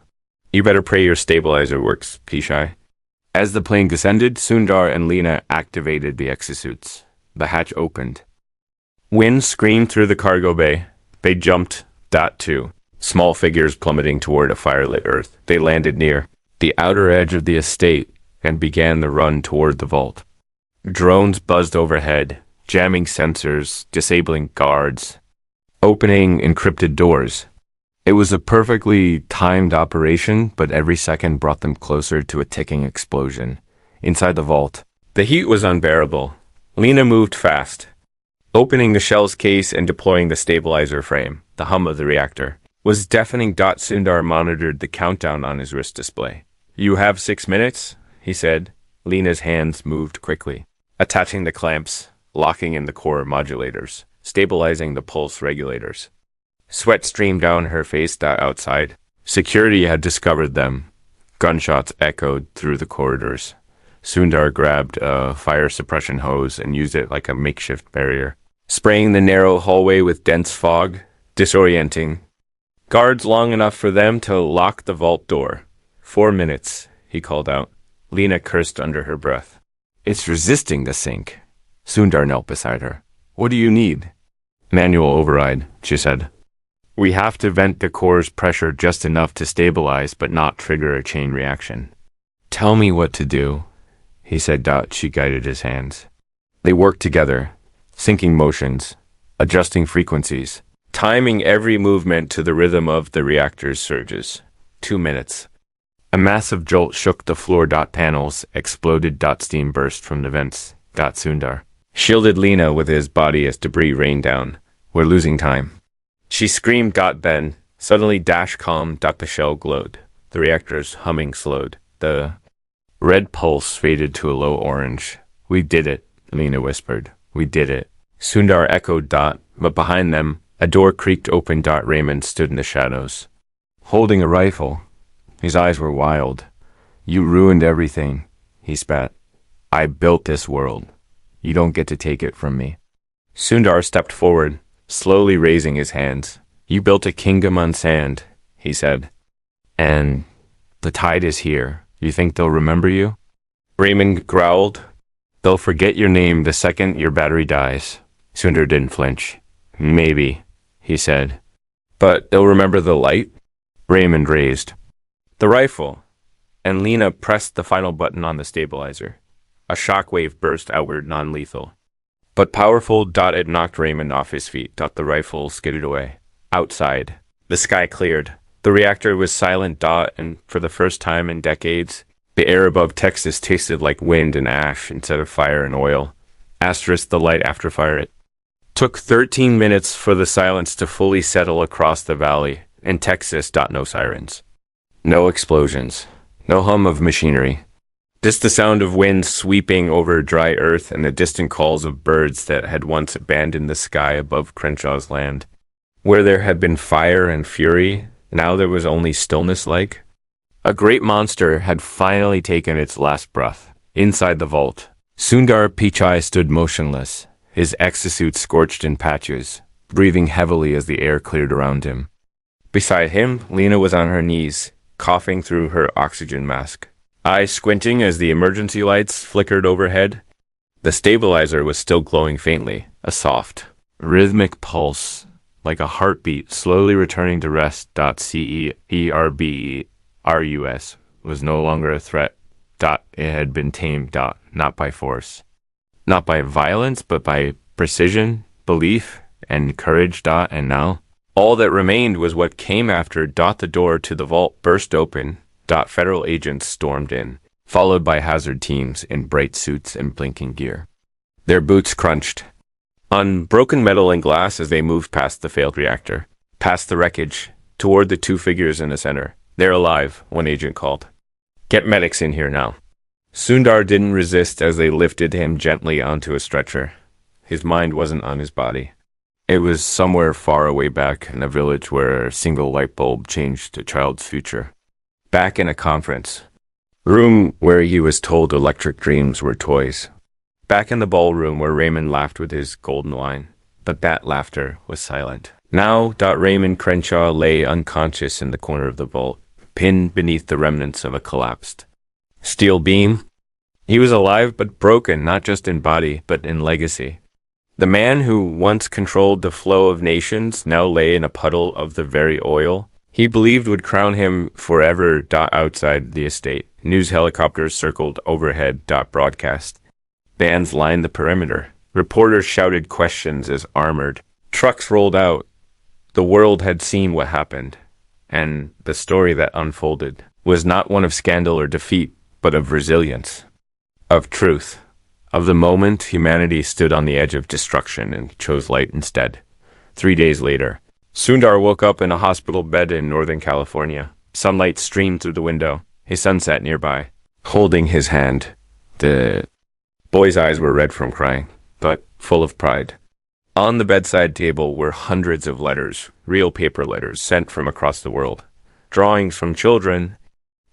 You better pray your stabilizer works, Pichai. As the plane descended, Sundar and Lena activated the exosuits. The hatch opened. Wind screamed through the cargo bay. They jumped. 2. Small figures plummeting toward a firelit earth. They landed near the outer edge of the estate and began the run toward the vault. Drones buzzed overhead, jamming sensors, disabling guards, opening encrypted doors. It was a perfectly timed operation, but every second brought them closer to a ticking explosion. Inside the vault, the heat was unbearable. Lena moved fast, opening the shell's case and deploying the stabilizer frame. The hum of the reactor was deafening. Sundar monitored the countdown on his wrist display. You have 6 minutes, he said. Lena's hands moved quickly, attaching the clamps, locking in the core modulators, stabilizing the pulse regulators. Sweat streamed down her face. Outside, security had discovered them. Gunshots echoed through the corridors. Sundar grabbed a fire suppression hose and used it like a makeshift barrier, spraying the narrow hallway with dense fog, disorienting. Guards long enough for them to lock the vault door. 4 minutes, he called out. Lena cursed under her breath. It's resisting the sink. Sundar knelt beside her. What do you need? Manual override, she said. We have to vent the core's pressure just enough to stabilize but not trigger a chain reaction. Tell me what to do, he said. She guided his hands. They worked together, syncing motions, adjusting frequencies, timing every movement to the rhythm of the reactor's surges. 2 minutes. A massive jolt shook the floor. Panels exploded. Steam burst from the vents. Sundar shielded Lena with his body as debris rained down. We're losing time. She screamed. Then, suddenly calm. The shell glowed. The reactor's humming slowed. The red pulse faded to a low orange. We did it, Lena whispered. We did it. Sundar echoed. But behind them, a door creaked open. Raymond stood in the shadows, holding a rifle. His eyes were wild. You ruined everything, he spat. I built this world. You don't get to take it from me. Sundar stepped forward, slowly raising his hands. You built a kingdom on sand, he said. And the tide is here. You think they'll remember you? Raymond growled. They'll forget your name the second your battery dies. Sundar didn't flinch. Maybe, he said. But they'll remember the light? Raymond raised the rifle, and Lena pressed the final button on the stabilizer. A shockwave burst outward, non-lethal, but powerful. It knocked Raymond off his feet. The rifle skidded away. Outside, the sky cleared. The reactor was silent. And for the first time in decades, the air above Texas tasted like wind and ash instead of fire and oil. The light after fire. It took 13 minutes for the silence to fully settle across the valley. In Texas. No sirens. No explosions. No hum of machinery. Just the sound of wind sweeping over dry earth and the distant calls of birds that had once abandoned the sky above Crenshaw's land. Where there had been fire and fury, now there was only stillness. Like a great monster had finally taken its last breath. Inside the vault, Sundar Pichai stood motionless, his exosuit scorched in patches, breathing heavily as the air cleared around him. Beside him, Lena was on her knees, coughing through her oxygen mask, eyes squinting as the emergency lights flickered overhead. The stabilizer was still glowing faintly, a soft, rhythmic pulse, like a heartbeat slowly returning to rest. CERBERUS was no longer a threat. It had been tamed. Not by force. Not by violence, but by precision, belief, and courage. And now, all that remained was what came after. The door to the vault burst open. Federal agents stormed in, followed by hazard teams in bright suits and blinking gear. Their boots crunched on broken metal and glass as they moved past the failed reactor, past the wreckage, toward the two figures in the center. "They're alive," one agent called. "Get medics in here now." Sundar didn't resist as they lifted him gently onto a stretcher. His mind wasn't on his body. It was somewhere far away back in a village where a single light bulb changed a child's future. Back in a conference room where he was told electric dreams were toys. Back in the ballroom where Raymond laughed with his golden wine. But that laughter was silent. Now, Raymond Crenshaw lay unconscious in the corner of the vault, pinned beneath the remnants of a collapsed steel beam. He was alive but broken, not just in body, but in legacy. The man who once controlled the flow of nations now lay in a puddle of the very oil he believed would crown him forever. Outside the estate, news helicopters circled overhead. Broadcast bands lined the perimeter. Reporters shouted questions as armored trucks rolled out. The world had seen what happened, and the story that unfolded was not one of scandal or defeat, but of resilience, of truth, of the moment humanity stood on the edge of destruction and chose light instead. 3 days later, Sundar woke up in a hospital bed in Northern California. Sunlight streamed through the window. His son sat nearby, holding his hand. The boy's eyes were red from crying, but full of pride. On the bedside table were hundreds of letters, real paper letters sent from across the world. Drawings from children,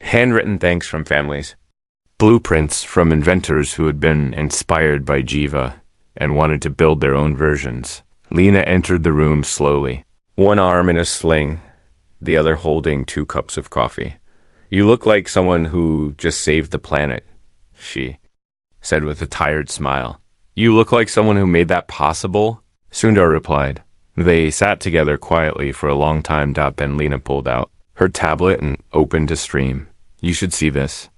handwritten thanks from families, blueprints from inventors who had been inspired by Jiva and wanted to build their own versions. Lena entered the room slowly, one arm in a sling, the other holding 2 cups of coffee. "You look like someone who just saved the planet," she said with a tired smile. "You look like someone who made that possible," Sundar replied. They sat together quietly for a long time. Then Lena pulled out her tablet and opened a stream. "You should see this."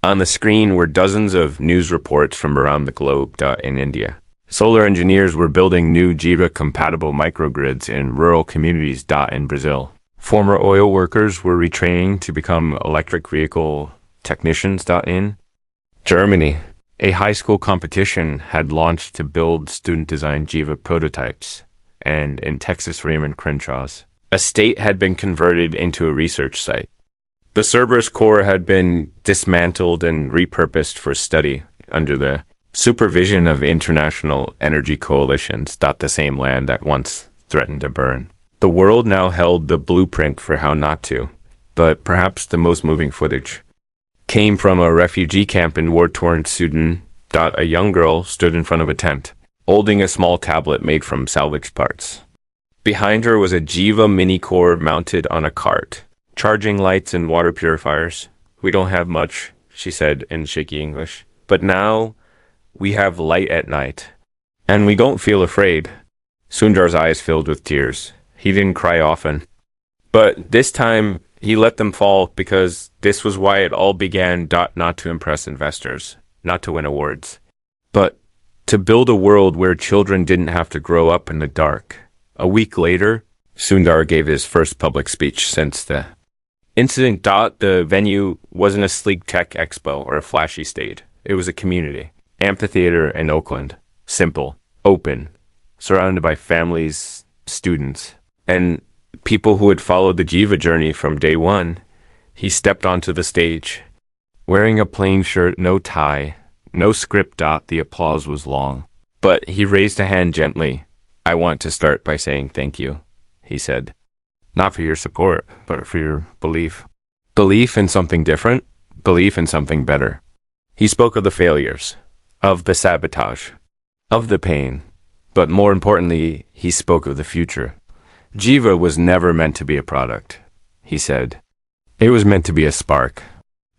On the screen were dozens of news reports from around the globe. In India, solar engineers were building new Jiva-compatible microgrids in rural communities. In Brazil, former oil workers were retraining to become electric vehicle technicians. In Germany, a high school competition had launched to build student-designed Jiva prototypes. And in Texas, Raymond Crenshaw's estate had been converted into a research site. The Cerberus core had been dismantled and repurposed for study under the supervision of international energy coalitions. The same land that once threatened to burn. The world now held the blueprint for how not to. But perhaps the most moving footage came from a refugee camp in war-torn Sudan. A young girl stood in front of a tent, holding a small tablet made from salvaged parts. Behind her was a Jiva mini-core mounted on a cart, charging lights and water purifiers. "We don't have much," she said in shaky English, "but now we have light at night, and we don't feel afraid." Sundar's eyes filled with tears. He didn't cry often, but this time he let them fall because this was why it all began. Not to impress investors, not to win awards, but to build a world where children didn't have to grow up in the dark. A week later, Sundar gave his first public speech since the incident. The venue wasn't a sleek tech expo or a flashy stage. It was a community amphitheater in Oakland, simple, open, surrounded by families, students, and people who had followed the Jiva journey from day one. He stepped onto the stage, wearing a plain shirt, no tie, no script. The applause was long, but he raised a hand gently. "I want to start by saying thank you," he said. "Not for your support, but for your belief. Belief in something different, belief in something better." He spoke of the failures, of the sabotage, of the pain, but more importantly, he spoke of the future. Jiva was never meant to be a product, he said. It was meant to be a spark.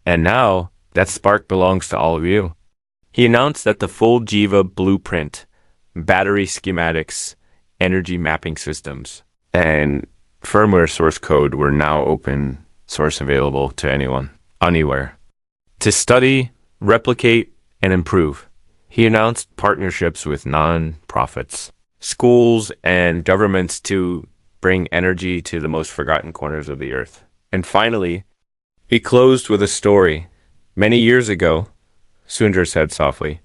And now, that spark belongs to all of you. He announced that the full Jiva blueprint, battery schematics, energy mapping systems, and firmware source code were now open source available to anyone, anywhere. to study, replicate, and improve. He announced partnerships with non-profits, schools, and governments to bring energy to the most forgotten corners of the earth. And finally, he closed with a story. Many years ago, Sundar said softly,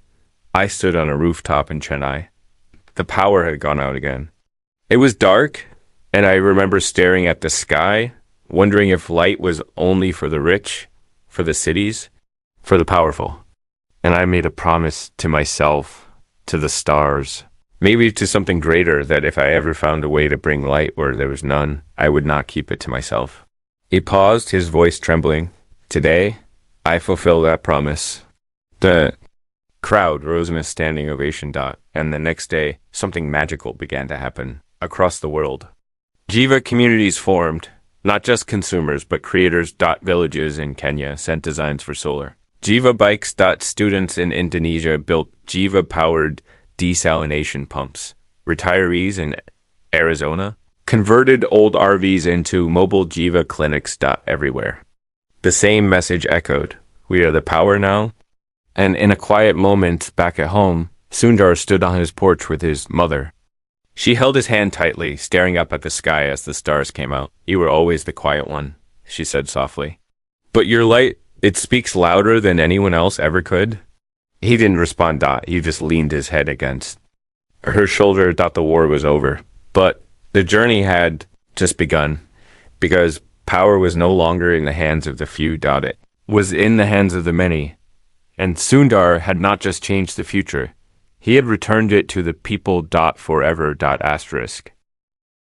I stood on a rooftop in Chennai. The power had gone out again. It was dark, and I remember staring at the sky, wondering if light was only for the rich, for the cities, for the powerful. And I made a promise to myself, to the stars, maybe to something greater, that if I ever found a way to bring light where there was none, I would not keep it to myself. He paused, his voice trembling. Today, I fulfill that promise. The crowd rose in a standing ovation. And the next day, something magical began to happen across the world. Jiva communities formed, not just consumers, but creators. Villages in Kenya sent designs for solar. Jiva bikes. Students in Indonesia built Jiva-powered desalination pumps. Retirees in Arizona converted old RVs into mobile Jiva clinics. Everywhere. The same message echoed. We are the power now. And in a quiet moment back at home, Sundar stood on his porch with his mother. She held his hand tightly, staring up at the sky as the stars came out. You were always the quiet one, she said softly. But your light, it speaks louder than anyone else ever could. He didn't respond. He just leaned his head against her shoulder. The war was over. But the journey had just begun, because power was no longer in the hands of the few. It was in the hands of the many. And Sundar had not just changed the future. He had returned it to the people. Forever. Asterisk.